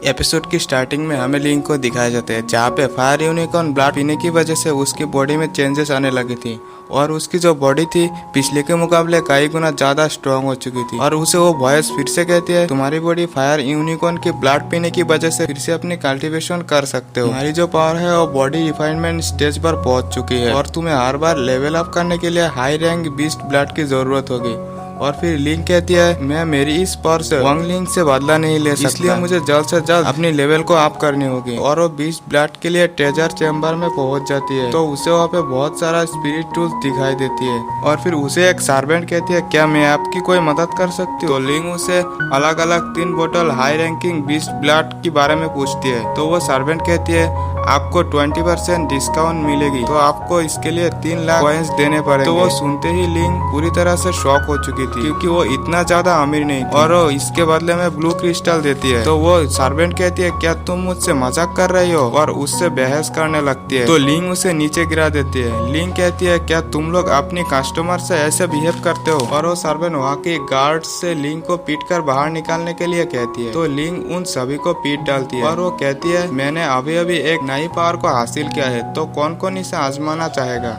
Episode की starting में हमें लिंक को दिखाया जाता है जहाँ पे फायर यूनिकॉर्न ब्लड पीने की वजह से उसकी बॉडी में चेंजेस आने लगी थी और उसकी जो बॉडी थी पिछले के मुकाबले कई गुना ज्यादा स्ट्रांग हो चुकी थी और उसे वो वॉइस फिर से कहती है तुम्हारी बॉडी फायर यूनिकॉर्न की ब्लड पीने की वजह से फिर से अपनी कल्टीवेशन कर सकते हो। तुम्हारी जो पावर है वो बॉडी रिफाइनमेंट स्टेज पर पहुंच चुकी है और तुम्हें हर बार लेवल अप करने के लिए हाई रैंक बीस्ट ब्लड की जरूरत होगी। और फिर लिंक कहती है मैं मेरी इस पावर से वांग लिंक से बदला नहीं ले सकता, इसलिए मुझे जल्द से जल्द अपनी लेवल को अप करनी होगी। और वो बीस्ट ब्लड के लिए ट्रेजर चैम्बर में पहुंच जाती है तो उसे वहाँ पे बहुत सारा स्पिरिट टूल्स दिखाई देती है और फिर उसे एक सर्वेंट कहती है क्या मैं आपकी कोई मदद कर सकती हूँ। तो लिंक उसे अलग अलग 3 बोतल हाई रैंकिंग बीस्ट ब्लड के बारे में पूछती है तो वो सर्वेंट कहती है आपको 20% डिस्काउंट मिलेगी तो आपको इसके लिए 3 लाख कॉइंस देने पड़ेंगे। तो वो सुनते ही लिंक पूरी तरह से शॉक हो चुकी थी क्योंकि वो इतना ज्यादा अमीर नहीं थी और वो इसके बदले में ब्लू क्रिस्टल देती है। तो वो सर्वेंट कहती है क्या तुम मुझसे मजाक कर रही हो और उससे बहस करने लगती है। तो लिंक उसे नीचे गिरा देती है। लिंक कहती है क्या तुम लोग अपनी कस्टमर से ऐसे बिहेव करते हो। और वो सर्वेंट वहाँ के गार्ड से लिंक को पीट कर बाहर निकालने के लिए कहती है। तो लिंक उन सभी को पीट डालती है और वो कहती है मैंने अभी अभी एक नई पावर को हासिल किया है तो कौन कौन इसे आजमाना चाहेगा।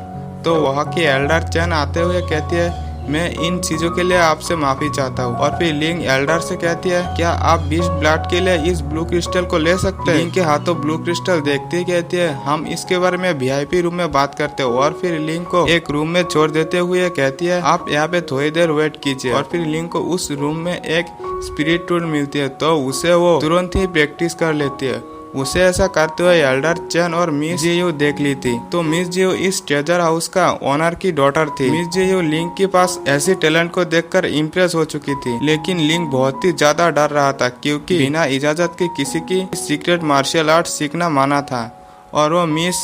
तो वहाँ की एल्डर चैन आते हुए कहती है मैं इन चीजों के लिए आपसे माफी चाहता हूँ। और फिर लिंक एल्डर से कहती है क्या आप बीस्ट ब्लड के लिए इस ब्लू क्रिस्टल को ले सकते हैं। लिंक के हाथों ब्लू क्रिस्टल देखते ही कहती है हम इसके बारे में वीआईपी रूम में बात करते हो। और फिर लिंक को एक रूम में छोड़ देते हुए कहती है आप यहाँ पे थोड़ी देर वेट कीजिए। और फिर लिंक को उस रूम में एक स्पिरिट टूल मिलती है तो उसे वो तुरंत ही प्रैक्टिस कर लेती है। उसे ऐसा करते हुए एल्डर चैन और मिस जेयू देख ली थी। तो मिस जेयू इस ट्रेजर हाउस का ओनर की डॉटर थी। मिस जेयू लिंक के पास ऐसी टैलेंट को देखकर इम्प्रेस हो चुकी थी लेकिन लिंक बहुत ही ज्यादा डर रहा था क्योंकि बिना इजाजत के किसी की सीक्रेट मार्शल आर्ट सीखना माना था। और वो मिस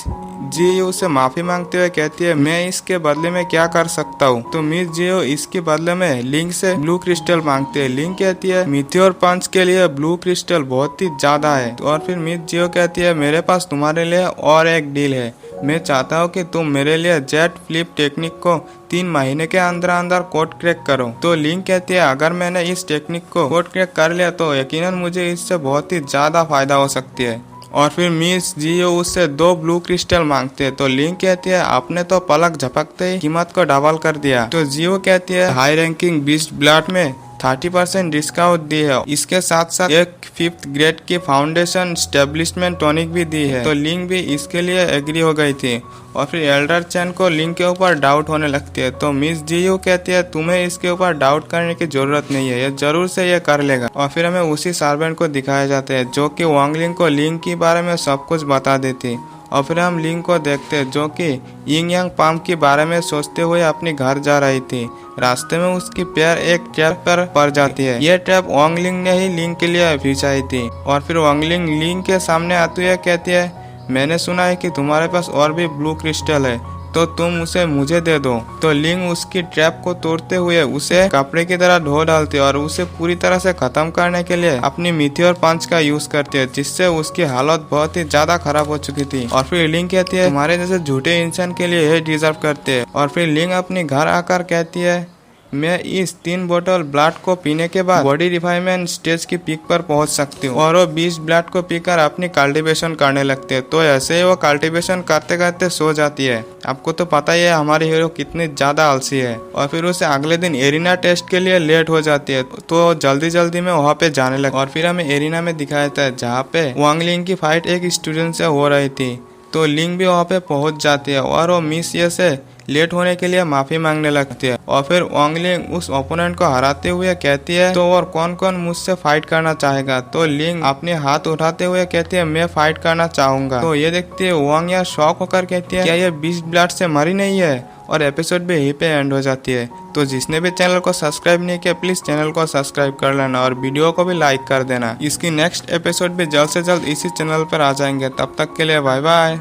जेयू से माफी मांगते हुए कहती है मैं इसके बदले में क्या कर सकता हूँ। तो मिस जेयू इसके बदले में लिंक से ब्लू क्रिस्टल मांगते हैं। लिंक कहती है मीथियोर पंच के लिए ब्लू क्रिस्टल बहुत ही ज्यादा है। और फिर मिस जेयू कहती है मेरे पास तुम्हारे लिए और एक डील है। मैं चाहता हूँ कि तुम मेरे लिए जेट फ्लिप टेक्निक को 3 महीने के अंदर अंदर कोड क्रैक करो। तो लिंक कहती है अगर मैंने इस टेक्निक को कोड क्रैक कर लिया तो यकीनन मुझे इससे बहुत ही ज्यादा फायदा हो सकती है। और फिर मिस जियो उससे 2 ब्लू क्रिस्टल मांगते हैं। तो लिंक कहती है आपने तो पलक झपकते ही कीमत को डबल कर दिया। तो जियो कहती है हाई रैंकिंग बीस्ट ब्लड में 30% डिस्काउंट दी है। इसके साथ साथ एक 5th ग्रेड की फाउंडेशन स्टेब्लिशमेंट टॉनिक भी दी है। तो लिंक भी इसके लिए एग्री हो गई थी। और फिर एल्डर चैन को लिंक के ऊपर डाउट होने लगती है। तो मिस जियो कहती है तुम्हें इसके ऊपर डाउट करने की जरूरत नहीं है, ये जरूर से ये कर लेगा। और फिर हमें उसी सर्वेंट को दिखाया जाता है जो कि वांग लिंक को लिंक के बारे में सब कुछ बता देती। और फिर हम लिंक को देखते हैं जो कि यिंग यांग पाम के बारे में सोचते हुए अपने घर जा रही थी। रास्ते में उसकी पैर एक ट्रैप पर पड़ जाती है। यह ट्रैप वांग लिंग ने ही लिंक के लिए बिछाई थी। और फिर वांग लिंग लिंक के सामने आते हुए कहती है मैंने सुना है कि तुम्हारे पास और भी ब्लू क्रिस्टल है तो तुम उसे मुझे दे दो। तो लिंक उसकी ट्रैप को तोड़ते हुए उसे कपड़े की तरह धो डालती है और उसे पूरी तरह से खत्म करने के लिए अपनी मीथियोर पंच का यूज करती है जिससे उसकी हालत बहुत ही ज्यादा खराब हो चुकी थी। और फिर लिंक कहती है तुम्हारे जैसे झूठे इंसान के लिए ये डिजर्व करते हैं। और फिर लिंक अपने घर आकर कहती है मैं इस 3 बोतल ब्लड को पीने के बाद बॉडी रिफाइनमेंट स्टेज की पीक पर पहुंच सकती हूँ। और वो 20 ब्लड को पीकर अपनी कल्टीवेशन करने लगते हैं। तो ऐसे ही वो कल्टीवेशन करते करते सो जाती है। आपको तो पता ही है हमारी हीरो कितनी ज्यादा आलसी है। और फिर उसे अगले दिन एरिना टेस्ट के लिए लेट हो जाती है तो जल्दी जल्दी में वहाँ पे जाने लगे। और फिर हमें एरिना में दिखाया था जहाँ पे वांग लिंग की फाइट एक स्टूडेंट से हो रही थी। तो लिंक भी वहाँ पे पहुंच जाती है और वो मिस ये से लेट होने के लिए माफी मांगने लगती है। और फिर वांग लिंग उस ओपोनेंट को हराते हुए कहती है तो और कौन कौन मुझसे फाइट करना चाहेगा। तो लिंग अपने हाथ उठाते हुए कहती है मैं फाइट करना चाहूंगा। तो ये देखती है वांग यार शॉक होकर कहती है क्या ये 20 ब्लड से मरी नहीं है। और एपिसोड भी यहीं पे एंड हो जाती है। तो जिसने भी चैनल को सब्सक्राइब नहीं किया प्लीज चैनल को सब्सक्राइब कर लेना और वीडियो को भी लाइक कर देना। इसकी नेक्स्ट एपिसोड भी जल्द से जल्द इसी चैनल पर आ जाएंगे। तब तक के लिए बाय बाय।